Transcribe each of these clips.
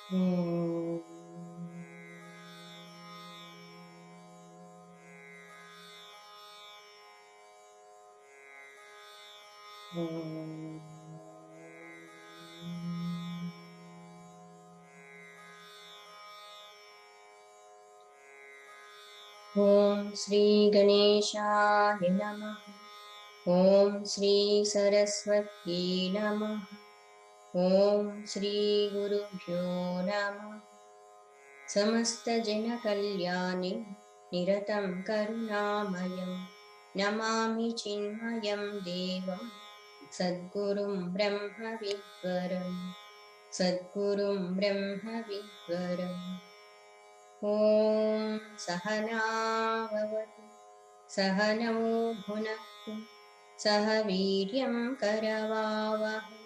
ॐ श्री गणेशाय नमः। ॐ श्री सरस्वत्यै नमः। ॐ श्री गुरुभ्यो नमः। समस्तजनकल्याणे निरतं करुणामयं नमामि चिन्मयं देवं सद्गुरुं ब्रह्मविद्वरं सद्गुरुं ब्रह्मविद्वरम्। ॐ सहना भवतु सहनौ भुनक्तु सह वीर्यं करवावहै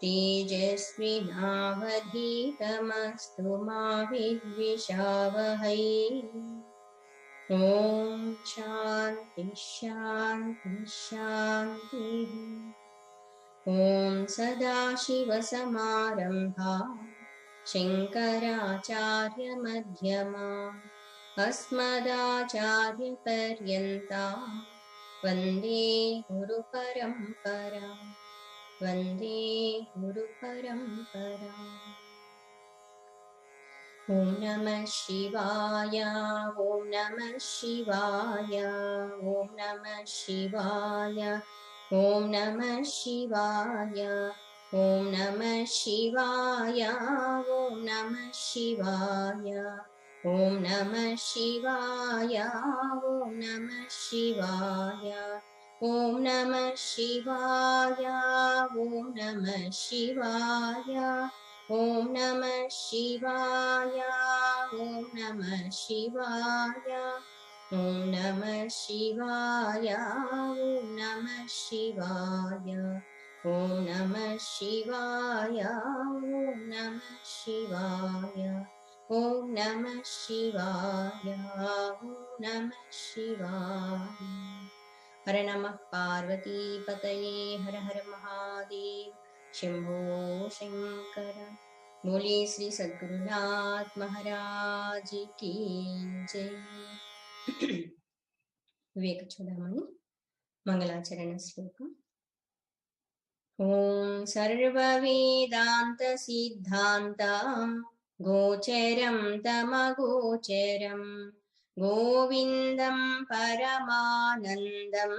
तेजस्विनावधीतमस्तु मा विद्विषावहै। ॐ शान्ति शान्ति शान्तिः। ॐ सदाशिवसमारम्भा शङ्कराचार्यमध्यमाम् अस्मदाचार्यपर्यन्ता वन्दे गुरुपरम्परा वन्दे गुरुपरम्परा। ॐ नमः शिवाय ॐ नमः शिवाय ॐ नमः शिवाय ॐ नमः शिवाय ॐ नमः शिवाय ॐ नमः शिवाय ॐ नमः शिवाय ॐ नमः शिवाय ॐ नमः शिवाय ॐ नमः शिवाय ॐ नमः शिवाय ॐ नमः शिवाय ॐ नमः शिवाय ॐ नमः शिवाय ॐ नमः शिवाय ॐ नमः शिवाय ॐ नमः शिवाय ॐ नमः शिवाय। हर नमः पार्वतीपतये हर हर महादेव शंभो शंकर। बोलिए श्री सद्गुरुनाथ महाराज की जय। विवेक चूड़ामणि मंगलाचरण श्लोक। ॐ सर्ववेदान्त सिद्धान्तं गोचरं तमगोचरं गोविन्दं परमानन्दं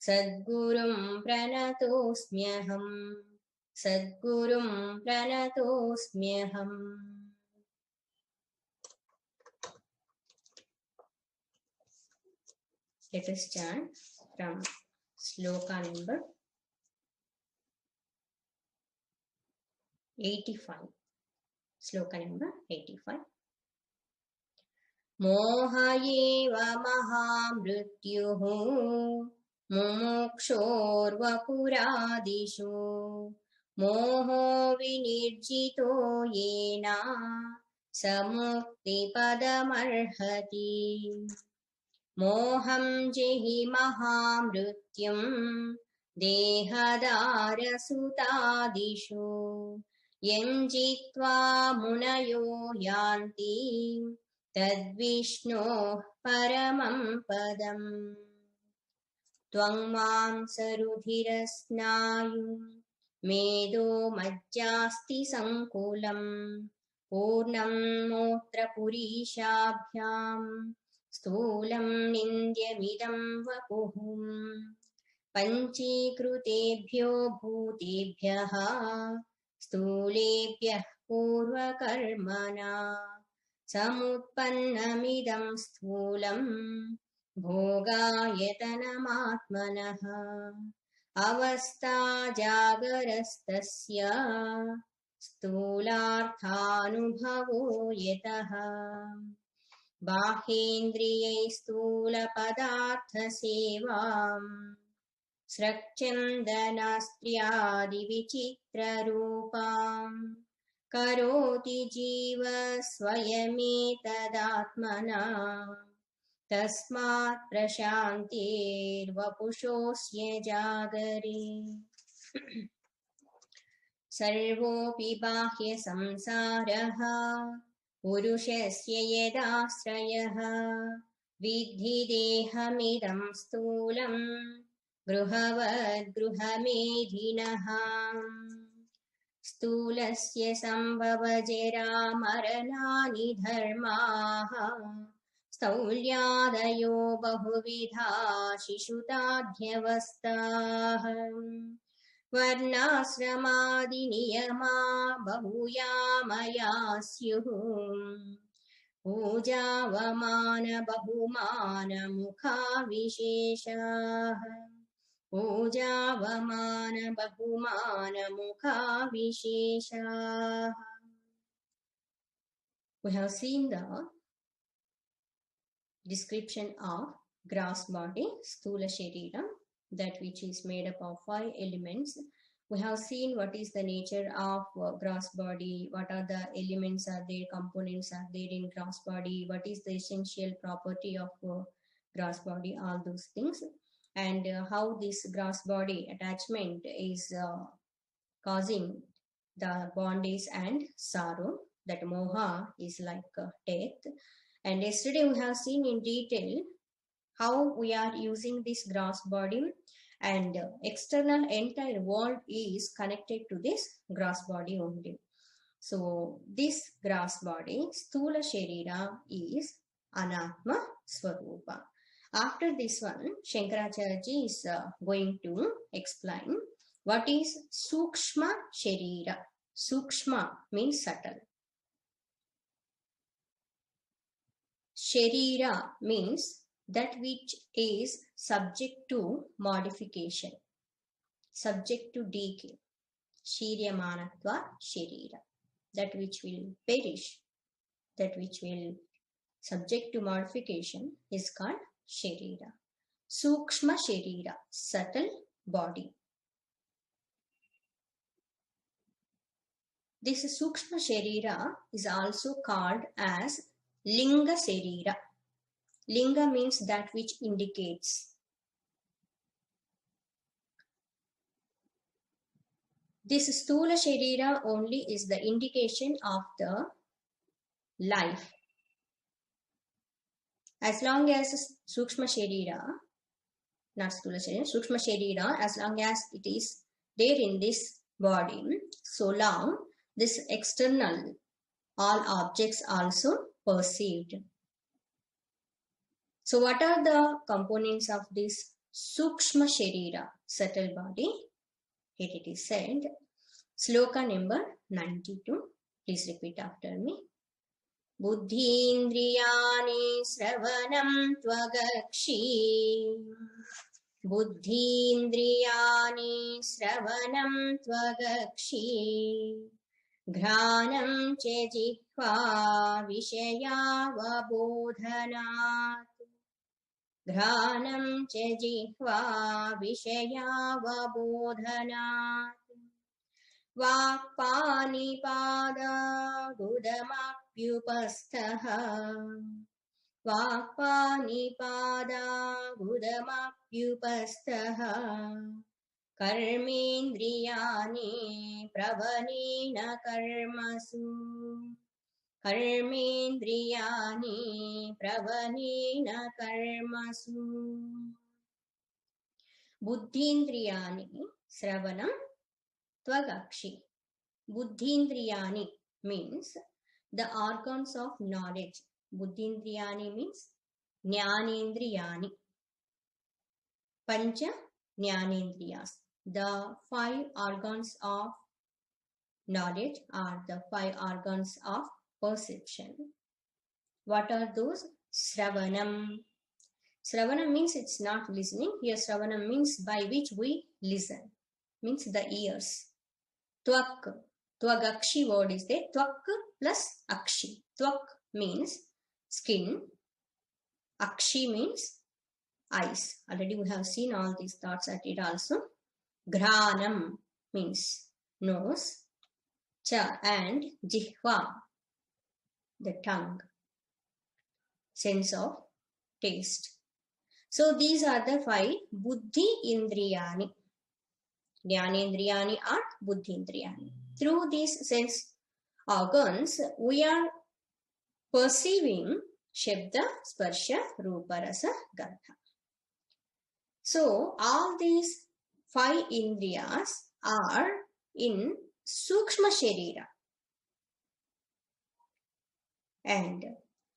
सद्गुरुं प्रणतोऽस्म्यहम् सद्गुरुं प्रणतोऽस्म्यहम्। Let us chant from sloka number 85. Sloka number 85. मोह एव महामृत्युः मुमुक्षोर्वपुरादिषु मोहो विनिर्जितो येन स मुक्तिपदमर्हति। मोहं जेहि महामृत्युं देहदारसुतादिषु यञ्जित्वा मुनयो यान्ति तद्विष्णोः परमं पदम्। त्वं मांसरुधिरस्नायुं मेदो मज्जास्ति संकुलं पूर्णं मूत्रपुरीशाभ्यां स्थूलं निन्द्यमिदं वपुः। पञ्चीकृतेभ्यो भूतेभ्यः स्थूलेभ्यः पूर्वकर्मणा समुत्पन्नमिदं स्थूलं भोगायतनमात्मनः। अवस्था जागरस्तस्य स्थूलार्थानुभवो यतः। बाह्येन्द्रियैः स्थूलपदार्थसेवाम् स्रक्चन्दनास्त्र्यादिविचित्ररूपाम् करोति जीव स्वयमेतदात्मना। तस्मात् प्रशान्तिर्वपुषोऽस्य जागरे। सर्वोऽपि बाह्य संसारः पुरुषस्य यदाश्रयः विद्धि देहमिदं स्थूलं गृहवद्गृहमेधिनः स्थूलस्य सम्भवजरामरणानि धर्माः स्थौल्यादयो बहुविधा शिशुताध्यवस्थाः वर्णाश्रमादिनियमा बहुयामया स्युः पूजावमान बहुमानमुखा विशेषाः पूजावमान बहुमानमुखा विशेषाः. We have seen the description of gross body, Sthula Shariram, that which is made up of 5 elements. We have seen what is the nature of gross body, what are the elements are there, components are there in gross body, what is the essential property of gross body, all those things, and how this gross body attachment is causing the bondage and sorrow, that moha is like death. And yesterday we have seen in detail how we are using this gross body, and external entire world is connected to this gross body only. So this gross body, Sthula Sharira, is Anatma Swarupa. After this one, Shankaracharya is going to explain what is Sukshma Sharira. Sukshma means subtle. Sharira means that which is subject to modification, subject to decay. Shiryamanatva Sharira. That which will perish, that which will subject to modification is called Sharira. Sukshma Sharira, subtle body. This Sukshma Sharira is also called as Linga Sharira. Linga means that which indicates. This Sthula Sharira only is the indication of the life. As long as Sukshma Sharira, not Sthula Sharira, Sukshma Sharira, as long as it is there in this body, so long this external, all objects also perceived. So what are the components of this Sukshma Sharira, subtle body? Here it is said, Sloka number 92. Please repeat after me. Buddhindriyani sravanam tvagakshi. Buddhindriyani sravanam tvagakshi. Ghranam che jihva vishayavabodhanat. Ghranam che jihva vishayavabodhanat. Vakpanipada gudamapyupasthaha. Vakpanipada gudamapyupasthaha. Karmendriyani pravanena karmasu. Karmendriyani pravanena karmasu. Buddhindriyani sravanam tvagakshi. Buddhindriyani means the organs of knowledge. Buddhindriyani means jnanendriyani. Pancha jnanendriyas. The 5 organs of knowledge are the 5 organs of perception. What are those? Sravanam. Sravanam means it's not listening. Here Sravanam means by which we listen. Means the ears. Tvak. Tvagakshi word is there. Tvak plus akshi. Tvak means skin. Akshi means eyes. Already we have seen all these thoughts at it also. Ghranam means nose. Cha and jihva, the tongue. Sense of taste. So these are the 5 buddhi indriyani. Jnanendriyani are buddhi indriyani. Through these sense organs, we are perceiving Shabda, Sparsha, Rupa, Rasa, Gandha. So, all these 5 indriyas are in Sukshma Sharira. And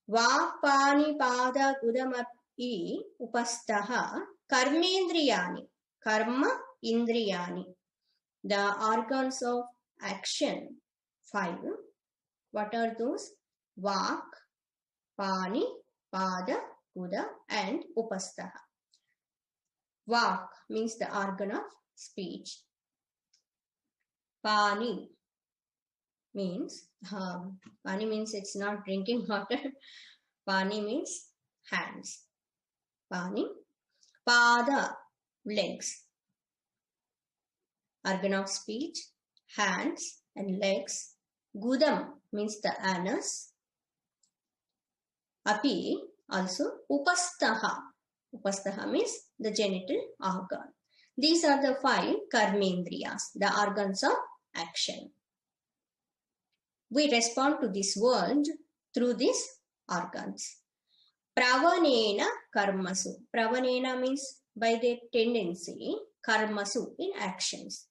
Vak-pani pada gudamapi upastaha karmendriyani, karma indriyani. The organs of action, 5. What are those? Vak, pani, pada, guda and upastaha. Vak means the organ of speech. Pani means it's not drinking water. Pani means hands. Pani. Pada, legs. Organ of speech, hands and legs. Gudam means the anus. Api, also. Upastaha. Upastaha means the genital organ. These are the 5 karmendriyas, the organs of action. We respond to this world through these organs. Pravanena karmasu. Pravanena means by their tendency, karmasu in actions.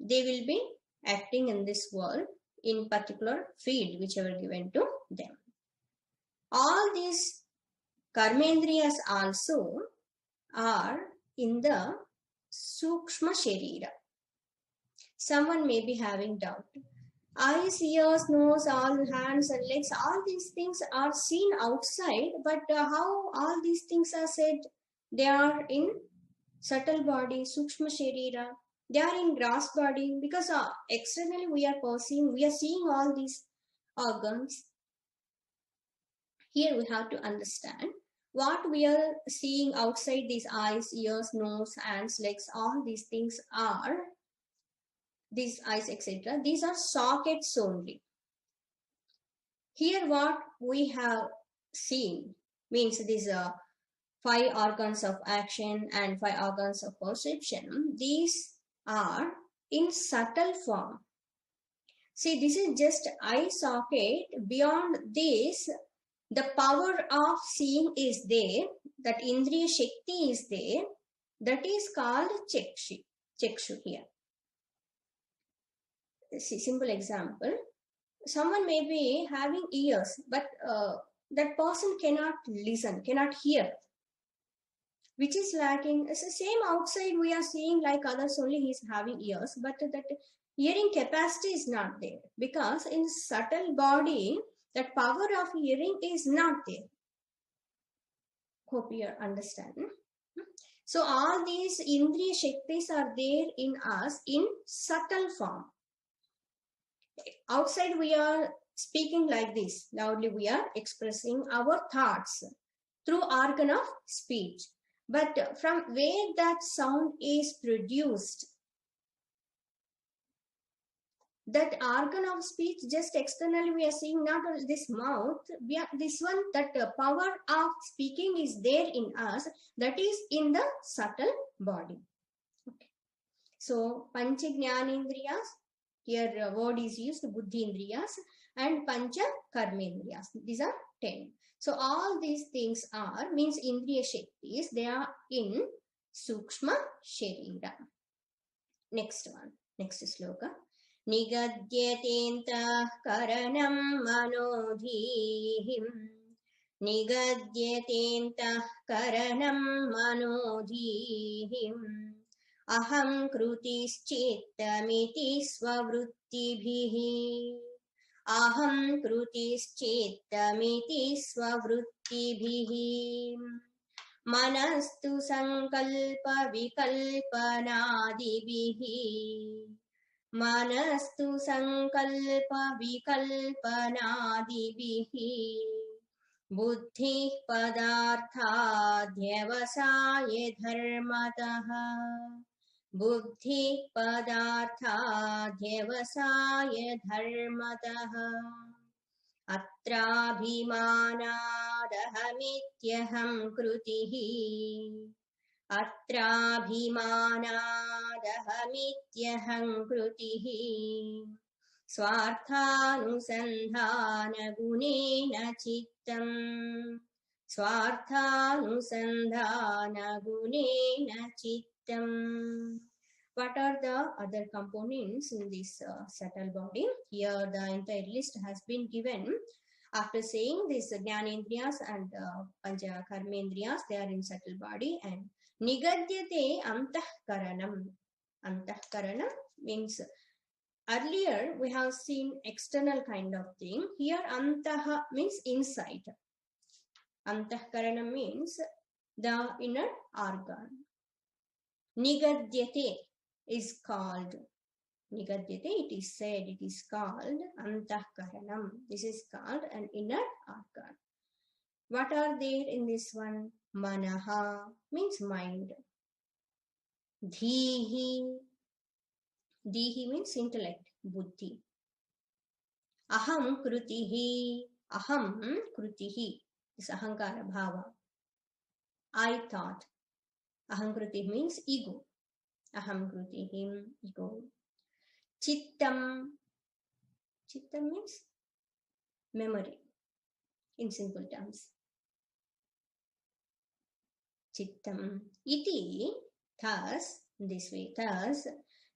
They will be acting in this world in particular field whichever given to them. All these karmendriyas also are in the Sukshma Sharira. Someone may be having doubt. Eyes, ears, nose, all hands and legs, all these things are seen outside, but how all these things are said? They are in subtle body, Sukshma Sharira. They are in gross body because externally we are seeing all these organs. Here we have to understand what we are seeing outside these eyes, ears, nose, hands, legs, all these things are, these eyes, etc. These are sockets only. Here what we have seen means these 5 organs of action and 5 organs of perception. These are in subtle form. See, this is just eye socket. Beyond this, the power of seeing is there. That Indriya Shakti is there. That is called Chakshu here. See, simple example. Someone may be having ears, but that person cannot listen, cannot hear. Which is lacking. It's the same outside we are seeing like others, only he is having ears, but that hearing capacity is not there because in subtle body that power of hearing is not there. Hope you understand. So all these Indriya Shaktis are there in us in subtle form. Outside we are speaking like this, loudly we are expressing our thoughts through organ of speech. But from where that sound is produced, that organ of speech just externally we are seeing, not this mouth, this one, that power of speaking is there in us, that is in the subtle body. Okay. So Pancha Jnanendriyas, here word is used, Buddhi Indriyas, and Pancha Karmendriyas. These are 10. So all these things are, means Indriya Shaktis, they are in Sukshma Sharira. Next one, next sloka. Nigadyatenta karanam manodhihim. Nigadyatenta karanam manodhihim. Aham krutischittamiti svavruttibhihi. Aham krutischittamiti svavruttibhihi. Manastu sankalpa vikalpanadibihi. Manastu sankalpa vikalpanadibihi. Buddhi padarthadhyavasaya dharmataha. Buddhi padarthadhyavasaya dharmataha. Atrabhimanadahamityaham krutihi. अत्राभिमानादहमित्यहं कृतिः स्वार्थानुसन्धानगुणेन चित्तम् स्वार्थानुसन्धानगुणेन चित्तम्. What are the other components in this subtle body? Here the entire list has been given. After saying this, Jnanendriyas and Pancha Karmendriyas, they are in subtle body. And Nigadyate Antahkaranam. Antahkaranam means, earlier we have seen external kind of thing. Here Antaha means inside. Antahkaranam means the inner organ. Nigadyate is called, Nigadyate, it is said, it is called Antahkaranam. This is called an inner organ. What are there in this one? Manaha means mind. Dhihi, Dhihi means intellect, buddhi. Aham krutihi, Aham krutihi is ahankara bhava. I thought. Aham krutihi means ego. Aham krutihim, ego. Chittam, Chittam means memory in simple terms. Chittam iti, thus, this way, thus,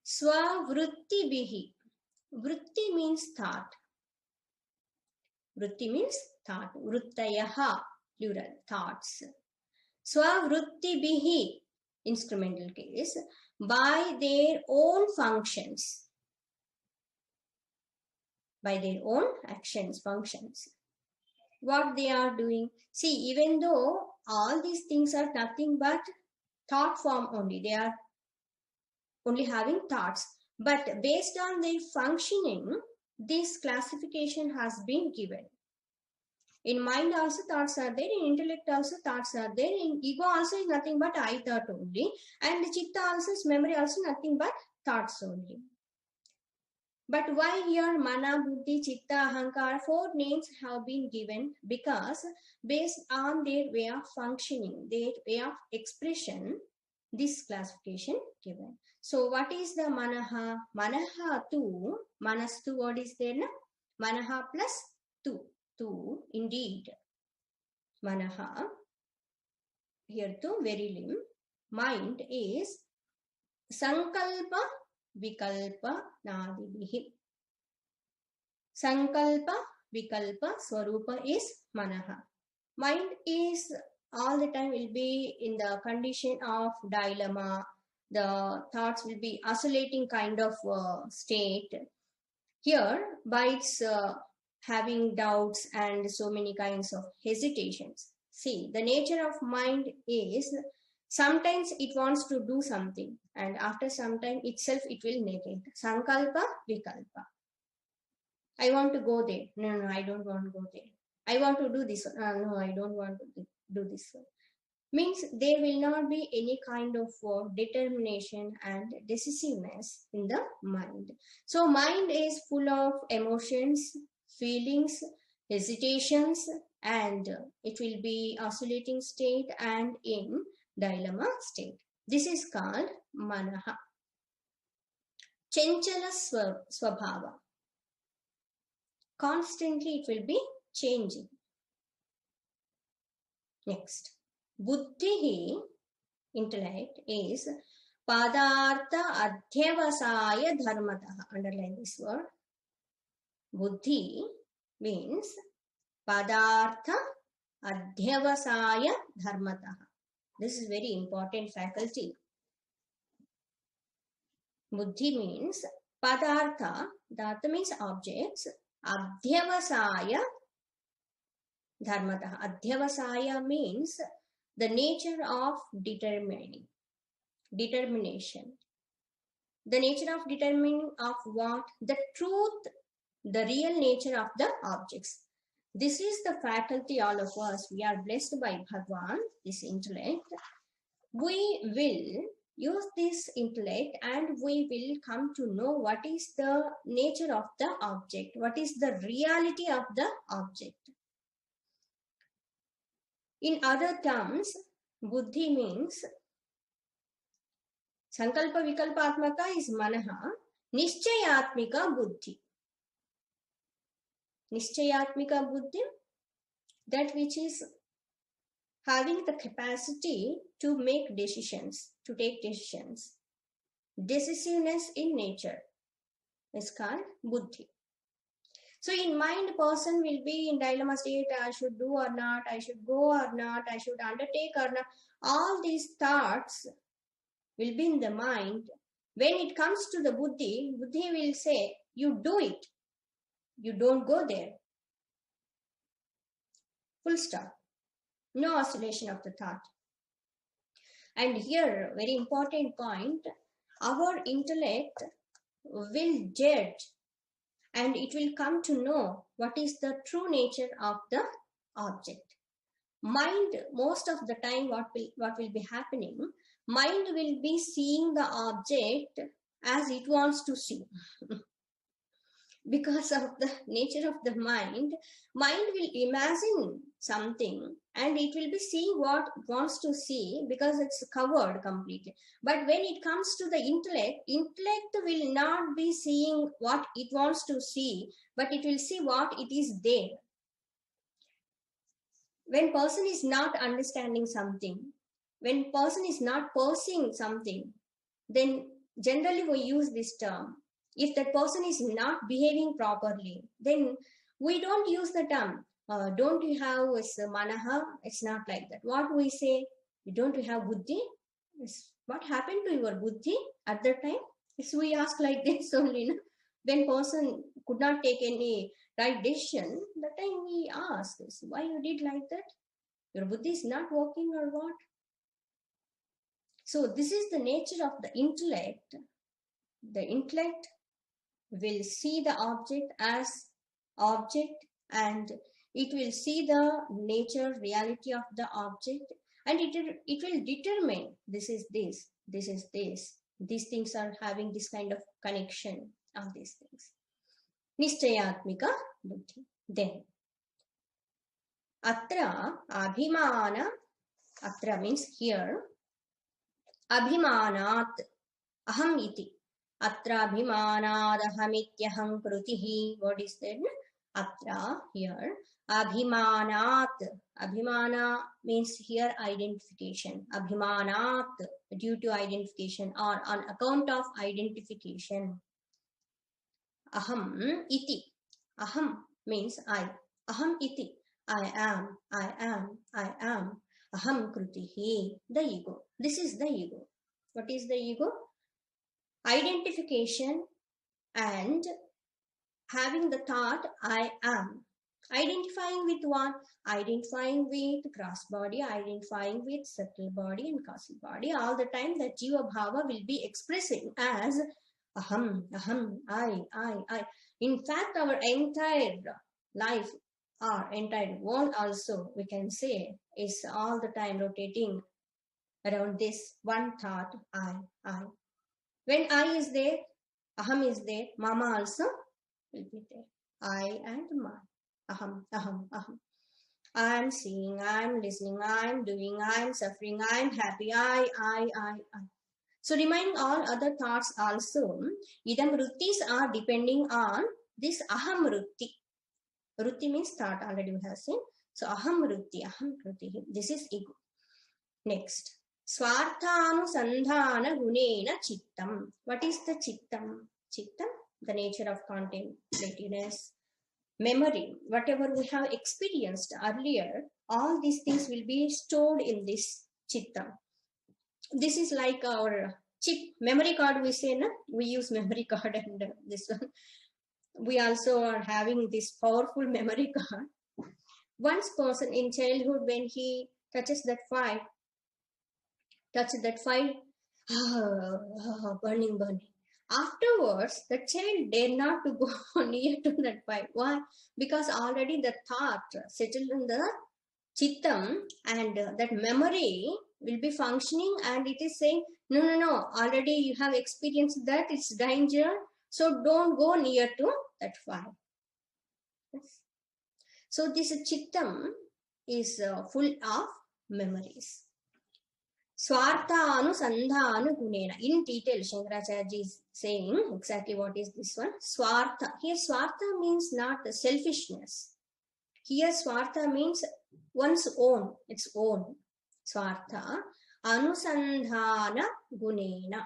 swavrutti bihi. Vritti means thought. Vritti means thought. Vrittayaha, plural, thoughts. Swavrutti bihi, instrumental case, by their own functions. By their own actions, functions. What they are doing. See, even though all these things are nothing but thought form only, they are only having thoughts, but based on their functioning, this classification has been given. In mind also thoughts are there, in intellect also thoughts are there, in ego also is nothing but I thought only, and chitta also is memory also nothing but thoughts only. But why here mana, buddhi, chitta, ahankara, 4 names have been given? Because based on their way of functioning, their way of expression, this classification given. So what is the manaha? Manaha tu, manastu, what is there? Na? Manaha plus tu, tu, indeed. Manaha, here tu, very lim. Mind is sankalpa, vikalpa, nadibihi. Sankalpa, vikalpa, swarupa is manaha. Mind is all the time will be in the condition of dilemma. The thoughts will be oscillating kind of state. Here, by its having doubts and so many kinds of hesitations. See, the nature of mind is, sometimes it wants to do something, and after some time itself it will negate. Sankalpa, vikalpa. I want to go there. No, I don't want to go there. I want to do this. No, I don't want to do this. Means there will not be any kind of determination and decisiveness in the mind. So mind is full of emotions, feelings, hesitations, and it will be oscillating state and in dilemma state. This is called manaha. Chanchala swabhava. Constantly it will be changing. Next, buddhihi, intellect, is padartha adhyavasaya dharmataha. Underline this word. Buddhi means padartha adhyavasaya dharmataha. This is very important faculty. Buddhi means padartha, dharma means objects, adhyavasaya dharmataha. Adhyavasaya means the nature of determination. The nature of determining of what? The truth, the real nature of the objects. This is the faculty all of us. We are blessed by Bhagwan, this intellect. We will use this intellect and we will come to know what is the nature of the object, what is the reality of the object. In other terms, buddhi means Sankalpa Vikalpatmaka is Manaha. Nischayatmika Buddhi. Nischayatmika Buddhi, that which is having the capacity to make decisions, to take decisions. Decisiveness in nature is called Buddhi. So in mind, person will be in dilemma state, I should do or not, I should go or not, I should undertake or not. All these thoughts will be in the mind. When it comes to the Buddhi, Buddhi will say, you do it. You don't go there. Full stop. No oscillation of the thought. And here, very important point, our intellect will judge and it will come to know what is the true nature of the object. Mind, most of the time, what will be happening, mind will be seeing the object as it wants to see. Because of the nature of the mind will imagine something and it will be seeing what it wants to see because it's covered completely. But when it comes to the intellect will not be seeing what it wants to see, but it will see what it is there. When person is not understanding something, when person is not perceiving something, then generally we use this term. If that person is not behaving properly, then we don't use the term, don't you have manaha? It's not like that. What we say, don't you have buddhi? What happened to your buddhi at that time? So we ask like this only. No? When person could not take any right decision, that time we ask this, why you did like that? Your buddhi is not working or what? So this is the nature of the intellect. The intellect will see the object as object and it will see the nature, reality of the object, and it will determine this is this, this is this. These things are having this kind of connection of these things. Nischayatmika buddhi. Then atra abhimana, atra means here, abhimanat aham iti. Atra abhimanadahamityaham krutihi. What is that? Atra, here. Abhimanat. Abhimana means here identification. Abhimanat, due to identification or on account of identification. Aham iti. Aham means I. Aham iti. I am, I am, I am. Aham krutihi. The ego. This is the ego. What is the ego? Identification and having the thought I am. Identifying with what? Identifying with gross body, identifying with subtle body and causal body. All the time that Jiva Bhava will be expressing as aham, aham, I. In fact, our entire life, our entire world also, we can say, is all the time rotating around this one thought, I. When I is there, aham is there, mama also will be there. I and ma. Aham. I am seeing, I am listening, I am doing, I am suffering, I am happy, I. So remaining all other thoughts also, idam ruttis are depending on this aham rutti. Rutti means thought, already we have seen. So aham rutti. This is ego. Next. Swarthanusandhana gunena chittam. What is the chittam? Chittam, the nature of contemplativeness, memory, whatever we have experienced earlier, all these things will be stored in this chittam. This is like our chip, memory card we say, no? We use memory card and this one. We also are having this powerful memory card. Once person in childhood, when he touches that fire, burning. Afterwards, the child dare not to go near to that fire. Why? Because already the thought settled in the chittam and that memory will be functioning and it is saying, no, already you have experienced that, it's danger, so don't go near to that fire. Yes. So this chittam is full of memories. Swartha anusandhana gunena. In detail, Shankaracharya is saying exactly what is this one. Swartha. Here, swartha means not selfishness. Here, swartha means one's own, its own. Swartha anusandhana gunena.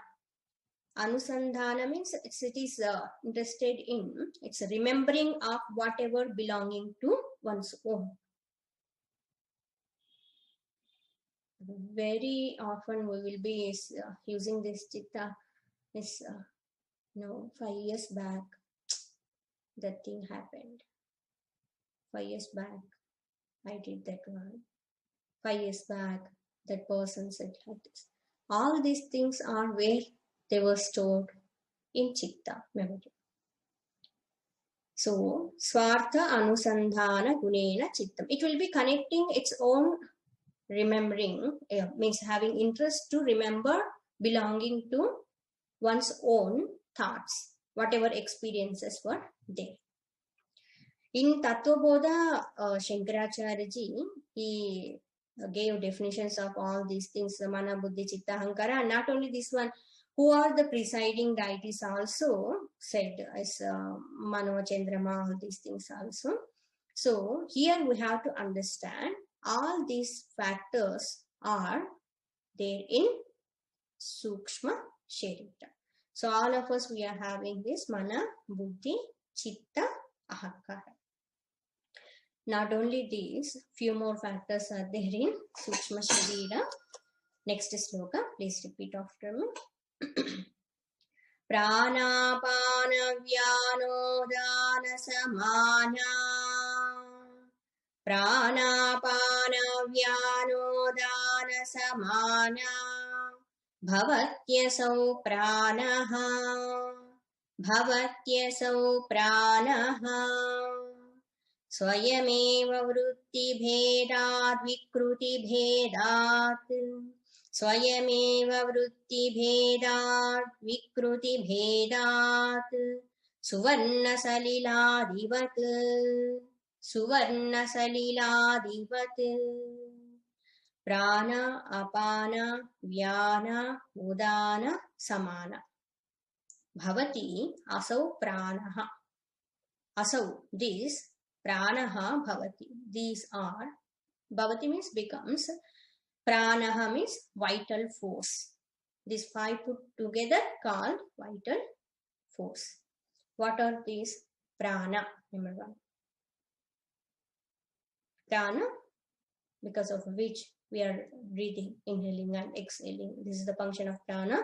Anusandhana means it is interested in, it's remembering of whatever belonging to one's own. Very often we will be using this chitta. This, 5 years back, that thing happened. 5 years back, I did that one. 5 years back, that person said like this. All these things are where they were stored in chitta, memory. So, swartha anusandhana gunena chittam. It will be connecting its own remembering, means having interest to remember belonging to one's own thoughts, whatever experiences were there. In Tattvabodha, Shankaracharya ji, he gave definitions of all these things, mana, buddhi, chitta, ahankara, and not only this one, who are the presiding deities also said as Mano, Chandrama, all these things also. So here we have to understand all these factors are there in Sukshma Sharira. So all of us, we are having this mana, buddhi, chitta, ahankara. Not only these, few more factors are there in Sukshma Sharira. Next sloka, please repeat after me. Pranapana Vyanodana Samana. Pranapana Vyanodana Samana. Bhavatyasau pranaha. Bhavatyasau pranaha. Swayameva vritti bhedat vikruti bhedat. Swayameva vritti bhedat vikruti bhedat. Suvarna saliladivat. Suvarna saliladivat. Prana, apana, vyana, udana, samana. Bhavati asau pranaha. Asau, this. Pranaha bhavati. These are, bhavati means becomes, pranaha means vital force. These 5 put together called vital force. What are these? Prana, number 1. Prana, because of which we are breathing, inhaling and exhaling. This is the function of prana.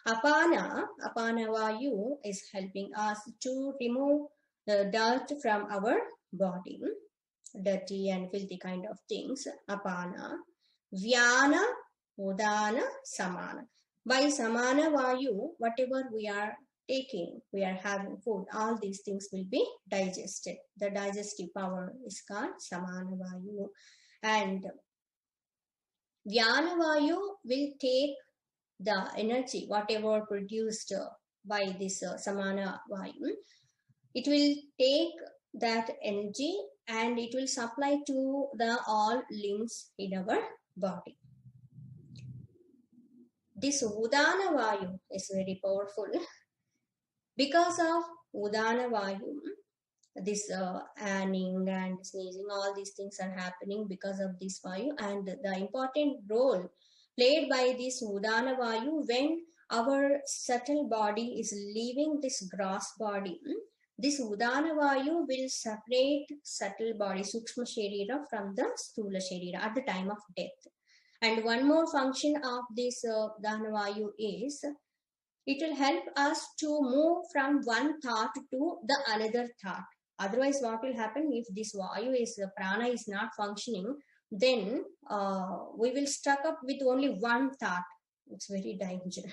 Apana, apana vayu is helping us to remove the dirt from our body, dirty and filthy kind of things. Apana. Vyana, udana, samana. By samana vayu, whatever we are taking, we are having food, all these things will be digested. The digestive power is called samana vayu. And Vyana vayu will take the energy, whatever produced by this samana vayu. It will take that energy and it will supply to the all limbs in our body. This udana vayu is very powerful. Because of udana vayu, this anning and sneezing, all these things are happening because of this vayu, and the important role played by this udana vayu when our subtle body is leaving this gross body. This udana vayu will separate subtle body, Sukshma Sharira, from the Sthula Sharira at the time of death. And one more function of this udana vayu is, it will help us to move from one thought to the another thought. Otherwise, what will happen if this vayu is, prana is not functioning, then we will stuck up with only one thought. It's very dangerous.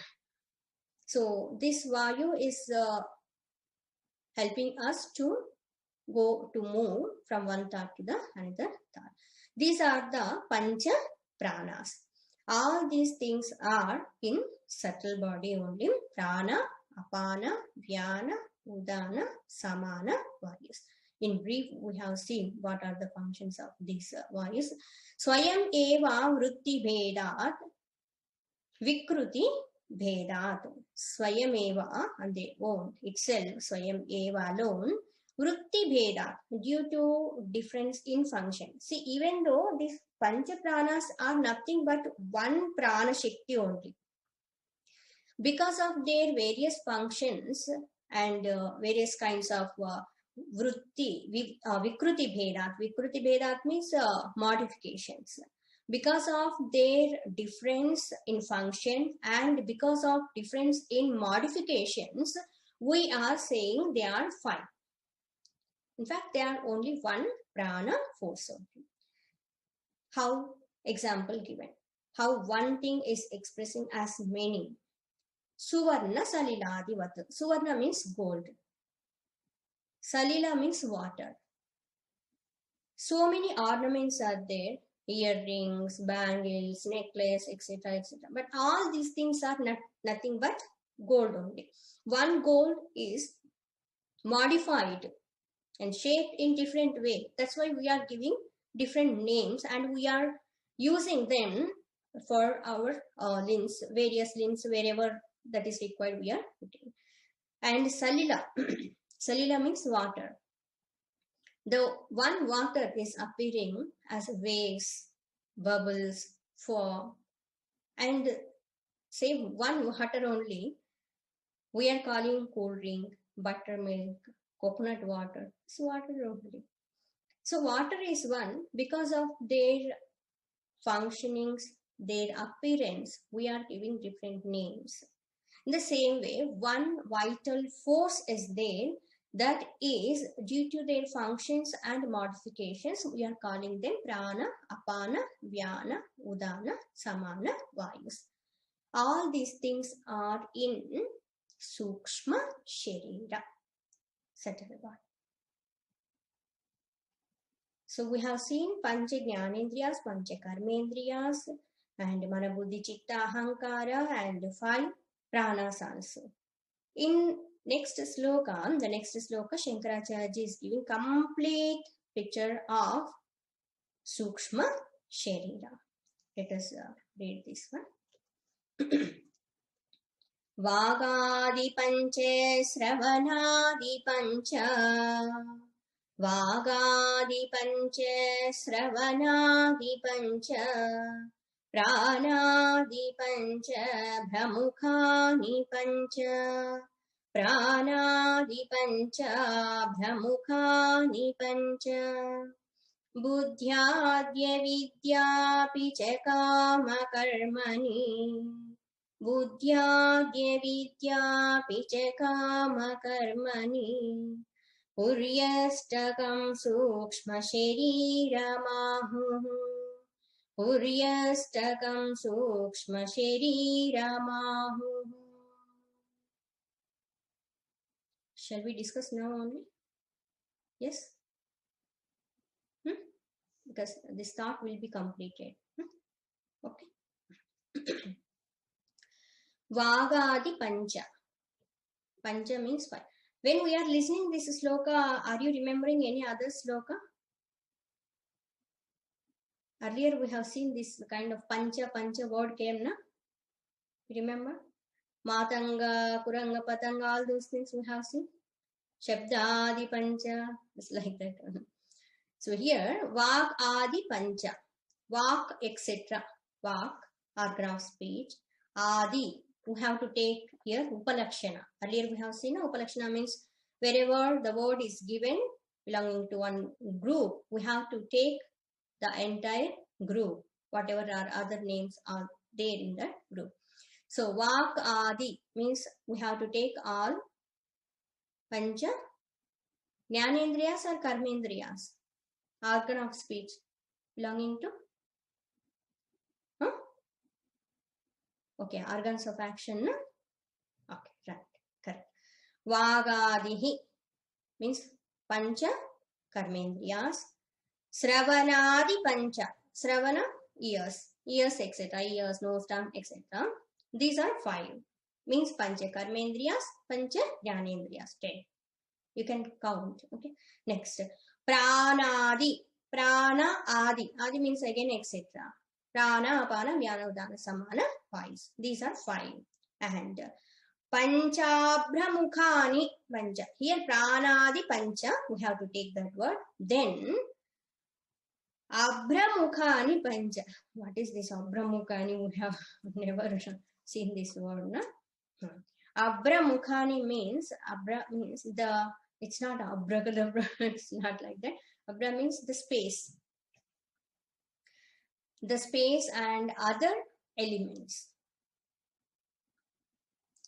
So this vayu is helping us to move from one thought to the another thought. These are the pancha pranas. All these things are in subtle body only. Prana, apana, vyana, udana, samana, vayus. In brief, we have seen what are the functions of these vayus. Swayam eva vritti bhedat. Vikruti Bhedat. Swayameva, and they own itself, Swayam Eva alone. Vritti Bhedat, due to difference in function. See, even though these Pancha Pranas are nothing but one Prana Shakti only, because of their various functions and various kinds of Vikruti Bhedat. Vikruti Bhedat means modifications. Because of their difference in function and because of difference in modifications, we are saying they are 5. In fact, they are only one prana force only. How? Example given. How one thing is expressing as many. Suvarna Saliladivat. Suvarna means gold. Salila means water. So many ornaments are there. Earrings, bangles, necklace, etc. etc. But all these things are nothing but gold only. One gold is modified and shaped in different way. That's why we are giving different names and we are using them for our links, various links, wherever that is required we are putting. And Salila. Salila means water. The one water is appearing as waves, bubbles, foam, and say one water only, we are calling cold drink, buttermilk, coconut water. It's water only. So water is one because of their functionings, their appearance, we are giving different names. In the same way, one vital force is there that is due to their functions and modifications. We are calling them prana, apana, vyana, udana, samana, vayus. All these things are in Sukshma Sharira. Settle about. So we have seen Pancha Jnanendriyas, Pancha Karmendriyas, and Mana Buddhi Chitta Ahankara, and 5 pranas also. In next sloka, the next sloka, Shankaracharya is giving complete picture of Sukshma Sharira. Let us read this one. Vagadi Pancha Sravana Pancha. Vagadi Pancha Sravana Pancha. Pranadi Pancha Brahmukhani Pancha. Pranadi Pancha Brahmukhani Pancha. Buddhyadya Vidyapi cha Kama Karmani. Buddhyadya Vidyapi cha Kama Karmani. Puryastakam Sukshma Shariramahu. Puryastakam Sukshma Shariramahu. Shall we discuss now only? Yes? Because this thought will be completed. Okay. Vagadi Pancha. Pancha means 5. When we are listening this sloka, are you remembering any other sloka? Earlier we have seen this kind of pancha word came, na? Remember? Matanga, Kuranga, Patanga, all those things we have seen. Shabdadi Pancha, it's like that. So here, Vak Adi Pancha. Vak, etc. Vak, or graph speech. Adi, we have to take here Upalakshana. Earlier we have seen Upalakshana means wherever the word is given belonging to one group, we have to take the entire group, whatever our other names are there in that group. So Vak Adi means we have to take all Pancha Jnanendriyas or Karmendriyas, organ of speech belonging to okay, organs of action. No? Okay, right, correct. Vagadihi means Pancha Karmendriyas. Sravanadi Pancha. Sravana, ears, etc. Ears, nose, tongue, etc. These are 5. Means Pancha Karmendriyas, Pancha Jnanendriyas, 10. You can count. Okay. Next, Pranadi. Prana Adi. Adi means again, etc. Prana, Apana, Vyana, Udana, Samana, 5. These are 5. And Panchabhramukhani, Pancha. Here Pranadi Pancha, we have to take that word. Then Abhramukhani Pancha. What is this Abhramukhani? We have never seen this word. No? Abhramukhani means, Abra means the, it's not abracadabra, it's not like that. Abra means the space. The space and other elements.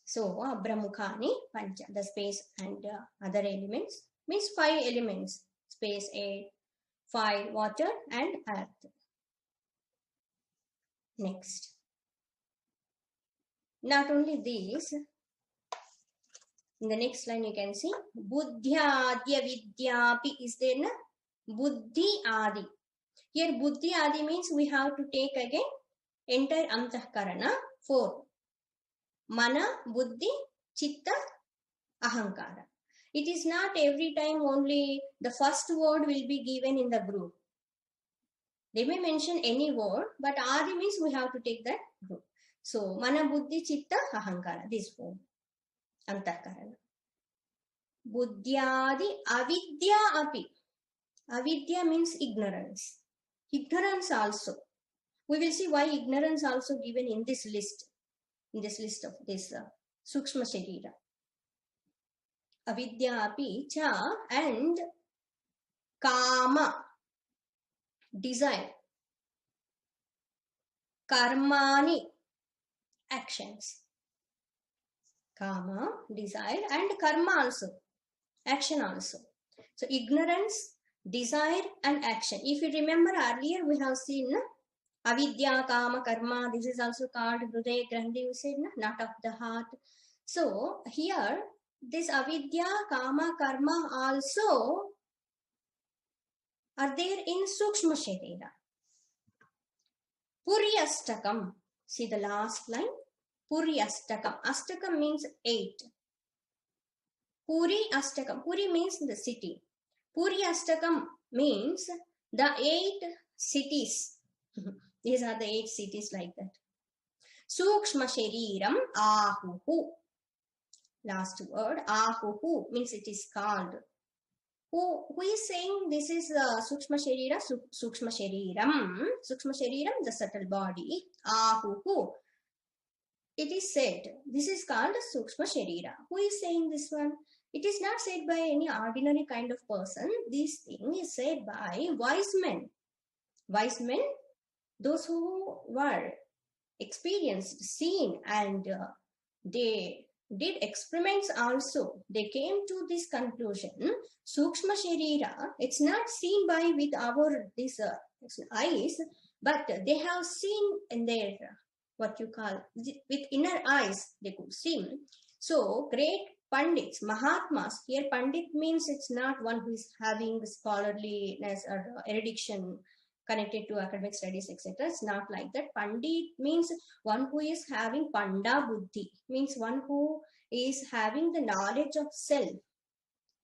So, Abhramukhani Pancha, the space and other elements means 5 elements. Space, air, fire, water and earth. Next. Not only these, in the next line you can see, Buddhyadya Vidyapi is there, na? Buddhi Adi. Here Buddhi Adi means we have to take again entire Antahkarana, 4. Mana, Buddhi, Chitta, Ahankara. It is not every time only the first word will be given in the group. They may mention any word, but Adi means we have to take that group. So, Mana, Buddhi, Chitta, Ahankara, this 4. Antahkarana. Buddhyadi Avidya Api. Avidya means ignorance. Ignorance also. We will see why ignorance also given in this list. In this list of this Sukshma Sharira. Avidya Api Cha and Kama. Desire. Karmani. Actions. Kama, desire, and karma also. Action also. So, ignorance, desire, and action. If you remember earlier, we have seen avidya, kama, karma. This is also called Hrudaya Grandhi, you said, not of the heart. So, here, this avidya, kama, karma also are there in Sukshma Sharira. Puri Astakam. See the last line. Puri Astakam. Astakam means 8. Puri Astakam. Puri means the city. Puri Astakam means the 8 cities. These are the 8 cities like that. Sukshma Shariram Ahuhu. Last word. Ahuhu means it is called. Who is saying this is Sukshma Sharira? Sukshma Shariram. Sukshma Shariram, the subtle body. Ahuhu. It is said, this is called Sukshma Sharira. Who is saying this one? It is not said by any ordinary kind of person. This thing is said by wise men. Wise men, those who were experienced, seen, and they did experiments also. They came to this conclusion. Sukshma Sharira, it's not seen by with our eyes, but they have seen in their what you call with inner eyes they could see. So great Pandits, Mahatmas, here Pandit means it's not one who is having scholarliness or erudition connected to academic studies, etc. It's not like that. Pandit means one who is having Panda Buddhi, means one who is having the knowledge of self.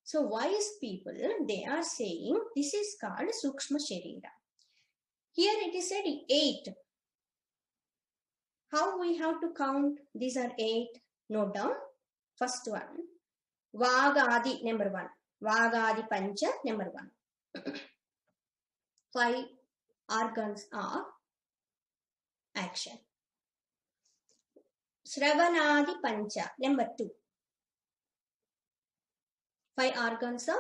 So wise people, they are saying this is called Sukshma Sharira. Here it is said 8. How we have to count? These are 8. Note down. First one. Vagadi, number 1. Vagadi Pancha, number 1. 5 organs of action. Sravanadi Pancha, number 2. 5 organs of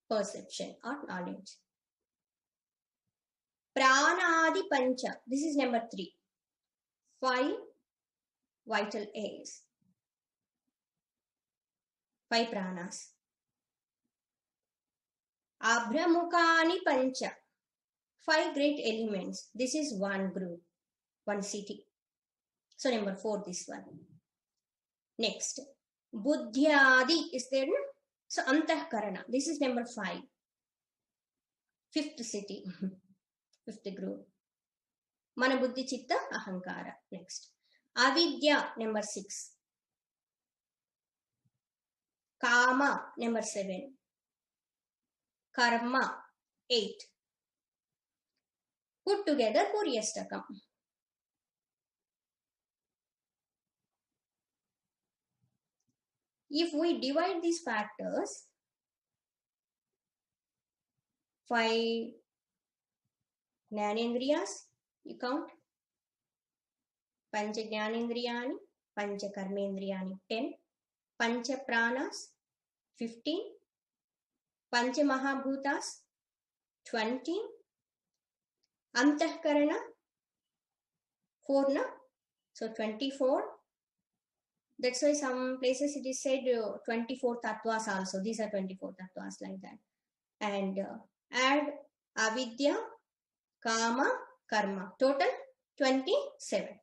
perception or knowledge. Pranadi Pancha, this is number 3. 5 vital airs. 5 pranas. Abhramukani Pancha, 5 great elements. This is one group, one city. So number 4, this one. Next, Buddhyadi is there. So Antahkarana, this is number 5. 5th city, 5th group. Mana, Buddhi, Chitta, Ahankara. Next, Avidya, number 6. Kama, number 7. Karma, 8. Put together Puri Astakam. If we divide these factors, 5 Jnanendriyas, you count, Pancha Jnanendriyani, Pancha Karmendriyani, 10, Pancha Pranas, 15, Pancha Mahabhutas, 20, Antahkarana, 4, na? So 24. That's why some places it is said 24 tattvas also. These are 24 tattvas like that. And add avidya, kama, karma. Total 27.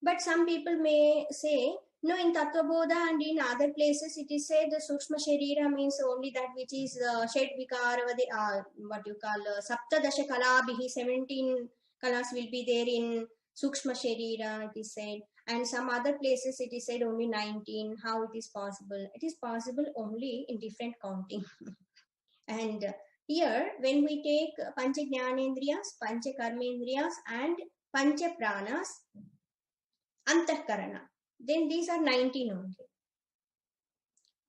But some people may say, no, in Tattvabodha and in other places it is said the Sukshma Sharira means only that which is Shed Vikara, what you call Saptadasha Kalabhihi, 17 kalas will be there in Sukshma Sharira, it is said. And some other places it is said only 19. How it is possible? It is possible only in different counting. And here, when we take Pancha Jnanendriyas, Pancha Karmendriyas and Pancha Pranas, Antahkarana, then these are 19 only.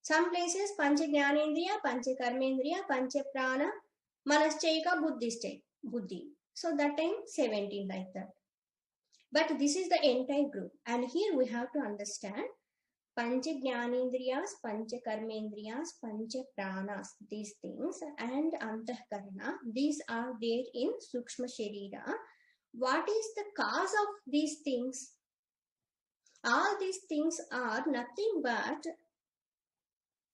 Some places Pancha Jnanendriya, Pancha Karmendriya, Pancha Prana, Manaschaika, Buddhi. So that time 17 like that. But this is the entire group. And here we have to understand Pancha Jnanendriyas, Pancha Karmendriyas, Pancha Pranas, these things, and Antahkarana, these are there in Sukshma Sharira. What is the cause of these things? All these things are nothing but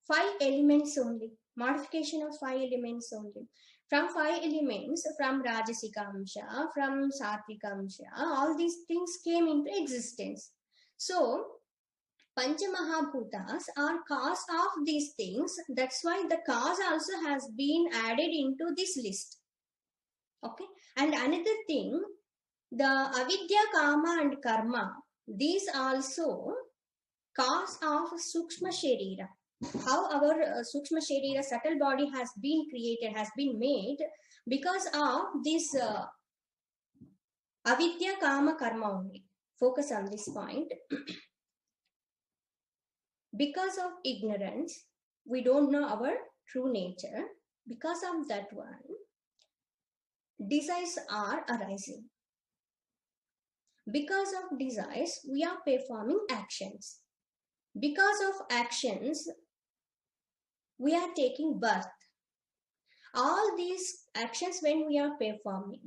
5 elements only, modification of 5 elements only. From 5 elements, from Rajasika Amsha, from Satvika Amsha, all these things came into existence. So, Pancha Mahabhutas are cause of these things. That's why the cause also has been added into this list. Okay. And another thing, the avidya, kama and karma, these also cause of Sukshma Sharira. How our Sukshma Sharira, subtle body has been created, has been made because of this avidya, kama, karma only. Focus on this point. Because of ignorance, we don't know our true nature. Because of that one, desires are arising. Because of desires, we are performing actions. Because of actions, we are taking birth. All these actions when we are performing,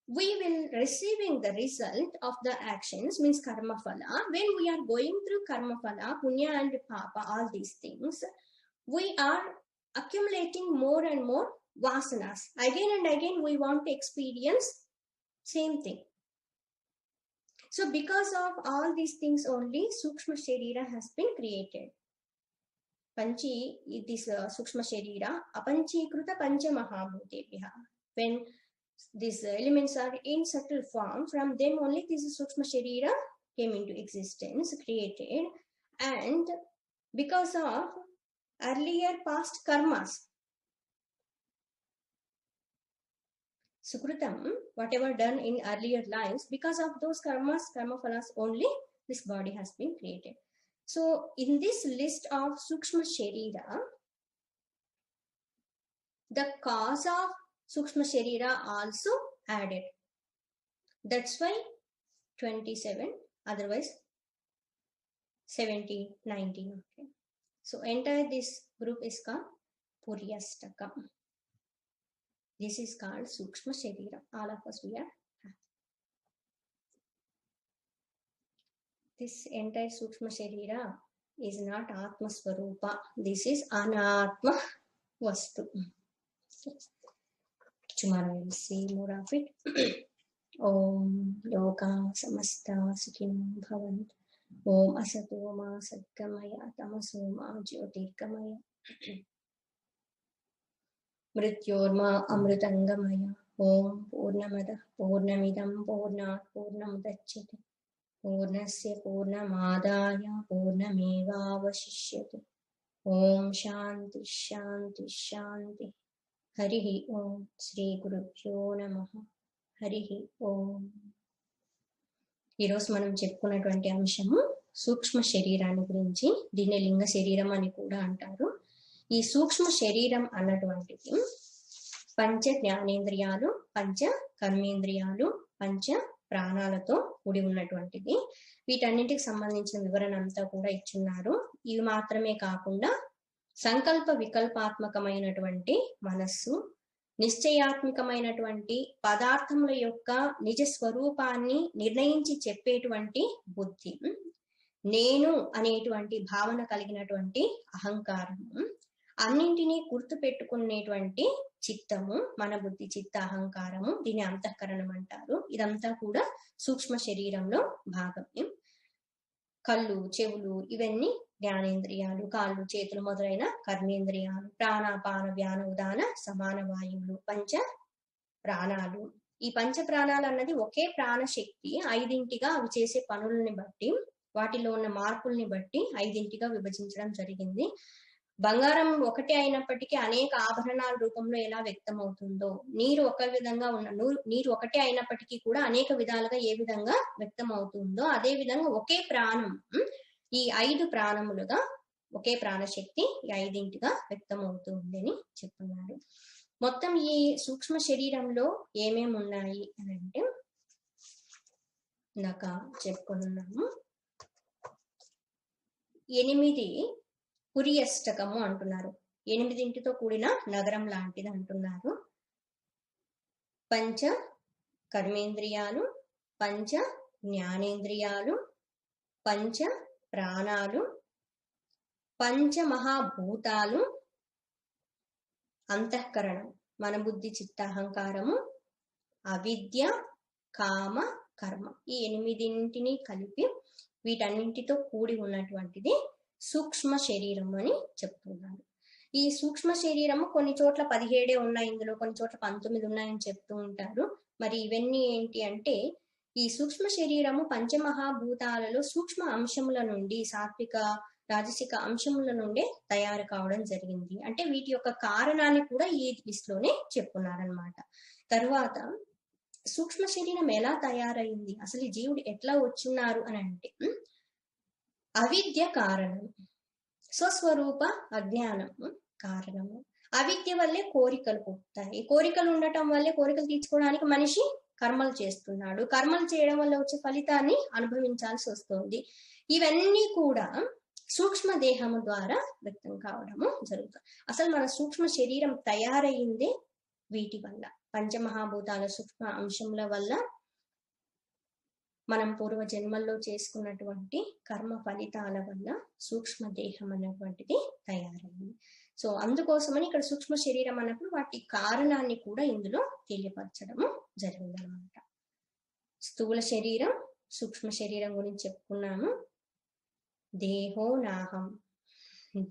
we will receiving the result of the actions, means karma phala. When we are going through karma phala, punya and papa, all these things, we are accumulating more and more vasanas. Again and again we want to experience same thing. So because of all these things only, Sukshma Sharira has been created. Panchi, this Sukshma Sharira, Apanchikruta Pancha Mahabhutebhya. When these elements are in subtle form, from them only this Sukshma Sharira came into existence, created. And because of earlier past karmas, Sukrutam, whatever done in earlier lives, because of those karmas, karma phalas only, this body has been created. So, in this list of Sukshma Sharira, the cause of Sukshma Sharira also added. That's why 27, otherwise 17, 19. Okay. So, entire this group is called Puryastaka. This is called Sukshma Sharira. All of us we are. This entire Sukshma Sharira is not Atma Swarupa. This is Anatma Vastu. Tomorrow we will see more of it. Om Loka Samasta Sukhino Bhavantu. Om Asato Ma Satgamaya Tamaso Ma Jyotirgamaya. Mrityorma Amritangamaya. Om Purnamada Purnamidam Purnat Purnamudachyate. Purnasya Purnamadaya Purnamevavashishyate. Om Shanti Shanti Shanti. Harihi Om Sri Gurubhyo Namaha. Harihi Om. ఈరోజు మనం చెప్పుకున్నటువంటి అంశము సూక్ష్మ శరీరాన్ని గురించి. దీన్ని లింగ శరీరం అని కూడా అంటారు. ఈ సూక్ష్మ శరీరం అన్నటువంటిది పంచ జ్ఞానేంద్రియాలు, పంచ కర్మేంద్రియాలు, పంచ ప్రాణాలతో కూడి ఉన్నటువంటిది. వీటన్నింటికి సంబంధించిన వివరణ అంతా కూడా ఇచ్చున్నారు. ఇవి మాత్రమే కాకుండా సంకల్ప వికల్పాత్మకమైనటువంటి మనస్సు, నిశ్చయాత్మకమైనటువంటి పదార్థముల యొక్క నిజ స్వరూపాన్ని నిర్ణయించి చెప్పేటువంటి బుద్ధి, నేను అనేటువంటి భావన కలిగినటువంటి అహంకారము, అన్నింటినీ గుర్తు పెట్టుకునేటువంటి చిత్తము, మన బుద్ధి, చిత్త, అహంకారము, దీని అంతఃకరణం అంటారు. ఇదంతా కూడా సూక్ష్మ శరీరంలో భాగమే. కళ్ళు, చెవులు ఇవన్నీ జ్ఞానేంద్రియాలు, కాళ్ళు, చేతులు మొదలైన కర్మేంద్రియాలు, ప్రాణాపాన వ్యాన ఉదాన సమాన వాయువులు, పంచ ప్రాణాలు. ఈ పంచ ప్రాణాలు అన్నది ఒకే ప్రాణశక్తి 5గా అవి చేసే పనులని బట్టి, వాటిలో ఉన్న మార్పుల్ని బట్టి 5గా విభజించడం జరిగింది. బంగారం ఒకటే అయినప్పటికీ అనేక ఆభరణాల రూపంలో ఎలా వ్యక్తం అవుతుందో, నీరు ఒక విధంగా నీరు ఒకటే అయినప్పటికీ కూడా అనేక విధాలుగా ఏ విధంగా వ్యక్తం అవుతుందో, అదే విధంగా ఒకే ప్రాణం, ఈ 5 ప్రాణములుగా ఒకే ప్రాణశక్తి 5గా వ్యక్తం అవుతుంది అని చెప్తున్నారు. మొత్తం ఈ సూక్ష్మ శరీరంలో ఏమేమి ఉన్నాయి అని అంటే ఇందాక చెప్పుకున్నాము. 8 పురియష్టకము అంటున్నారు. 8తో కూడిన నగరం లాంటిది అంటున్నారు. పంచ కర్మేంద్రియాలు, పంచ జ్ఞానేంద్రియాలు, పంచ ప్రాణాలు, పంచమహాభూతాలు, అంతఃకరణం, మన బుద్ధి, చిత్త, అహంకారము, అవిద్య, కామ, కర్మ. ఈ 8 కలిపి వీటన్నింటితో కూడి ఉన్నటువంటిది సూక్ష్మ శరీరం అని చెప్తున్నారు. ఈ సూక్ష్మ శరీరము కొన్ని చోట్ల 17 ఉన్నాయి, ఇందులో కొన్ని చోట్ల 19 ఉన్నాయని చెప్తూ ఉంటారు. మరి ఇవన్నీ ఏంటి అంటే, ఈ సూక్ష్మ శరీరము పంచమహాభూతాలలో సూక్ష్మ అంశముల నుండి, సాత్విక రాజసిక అంశముల నుండే తయారు కావడం జరిగింది. అంటే వీటి యొక్క కారణాన్ని కూడా ఈ లిస్ట్ లోనే చెప్పుకున్నారనమాట. తరువాత సూక్ష్మ శరీరం ఎలా తయారైంది, అసలు ఈ జీవుడు ఎట్లా వచ్చున్నారు అని అంటే, అవిద్య కారణం, స్వస్వరూప అజ్ఞానము కారణము. అవిద్య వల్లే కోరికలు పుట్టాయి. కోరికలు ఉండటం వల్లే, కోరికలు తీర్చుకోవడానికి మనిషి కర్మలు చేస్తున్నాడు. కర్మలు చేయడం వల్ల వచ్చే ఫలితాన్ని అనుభవించాల్సి వస్తుంది. ఇవన్నీ కూడా సూక్ష్మ దేహము ద్వారా వ్యక్తం కావడము జరుగుతుంది. అసలు మన సూక్ష్మ శరీరం తయారయ్యిందే వీటి వల్ల, పంచమహాభూతాల సూక్ష్మ అంశముల వల్ల, మనం పూర్వ జన్మల్లో చేసుకున్నటువంటి కర్మ ఫలితాల వల్ల సూక్ష్మ దేహం అనేటువంటిది తయారైంది. సో అందుకోసమని ఇక్కడ సూక్ష్మ శరీరం అన్నప్పుడు వాటి కారణాన్ని కూడా ఇందులో తెలియపరచడము జరిగిందనమాట. స్థూల శరీరం, సూక్ష్మ శరీరం గురించి చెప్పుకున్నాము. దేహో నాహం,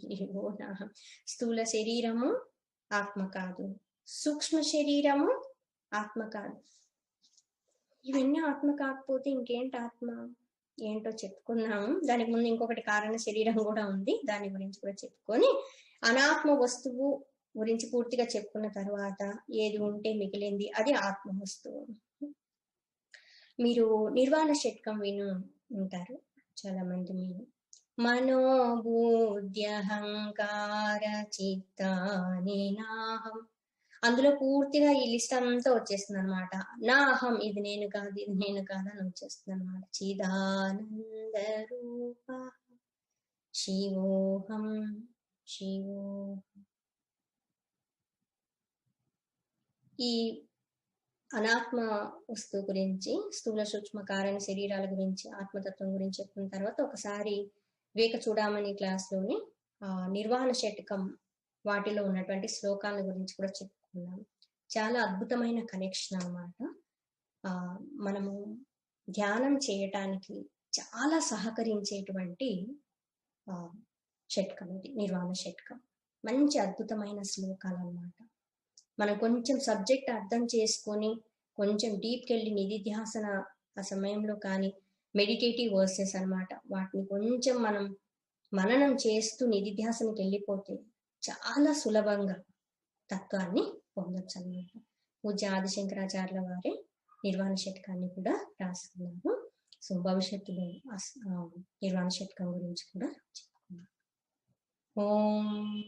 దేహో నాహం. స్థూల శరీరము ఆత్మ కాదు, సూక్ష్మ శరీరము ఆత్మ కాదు. ఇవన్నీ ఆత్మ కాకపోతే ఇంకేంటి ఆత్మ, ఏంటో చెప్పుకున్నాము. దానికి ముందు ఇంకొకటి కారణ శరీరం కూడా ఉంది, దాని గురించి కూడా చెప్పుకొని అనాత్మ వస్తువు గురించి పూర్తిగా చెప్పుకున్న తర్వాత ఏది ఉంటే మిగిలింది అది ఆత్మ వస్తువు. మీరు నిర్వాణ షట్కం విను ఉంటారు చాలా మంది. మీరు మనోబుద్ధ్యహంకార చిత్తాని నాహం, అందులో పూర్తిగా ఈ లిస్ట్ అంతా వచ్చేస్తుంది అనమాట. నా అహం, ఇది నేను కాదు, ఇది నేను కాదు అని వచ్చేస్తుంది అనమాట. చిదానంద రూప శివోహం శివోహం. ఈ అనాత్మ వస్తువు గురించి, స్థూల సూక్ష్మ కారణ శరీరాల గురించి, ఆత్మతత్వం గురించి చెప్పిన తర్వాత ఒకసారి వివేక చూడమని క్లాస్లోని నిర్వాణ షట్కం వాటిలో ఉన్నటువంటి శ్లోకాల గురించి కూడా చెప్పుకున్నాం. చాలా అద్భుతమైన కనెక్షన్ అన్నమాట. మనము ధ్యానం చేయటానికి చాలా సహకరించేటువంటి షట్కం ఇది, నిర్వాణ షట్కం. మంచి అద్భుతమైన శ్లోకాలు అన్నమాట. మనం కొంచెం సబ్జెక్ట్ అర్థం చేసుకొని కొంచెం డీప్కి వెళ్ళి నిధిధ్యాసన ఆ సమయంలో కానీ, మెడిటేటివ్ వర్సెస్ అన్నమాట, వాటిని కొంచెం మనం మననం చేస్తూ నిధిధ్యాసనకి వెళ్ళిపోతే చాలా సులభంగా తత్వాన్ని పొందొచ్చు అన్నమాట. పూజ్య ఆదిశంకరాచార్యుల వారి నిర్వాణ షట్కాన్ని కూడా రాసుకున్నారు. సో భవిష్యత్తులో నిర్వాణ శతకం గురించి కూడా చెప్పుకుందాం. ఓం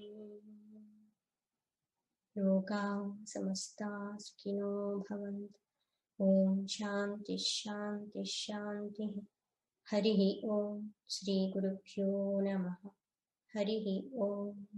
లోకా సమస్తా సుఖినో భవంతు. ఓం శాంతి శాంతి శాంతి. హరి ఓం. శ్రీ గురుభ్యో నమః. హరి ఓం.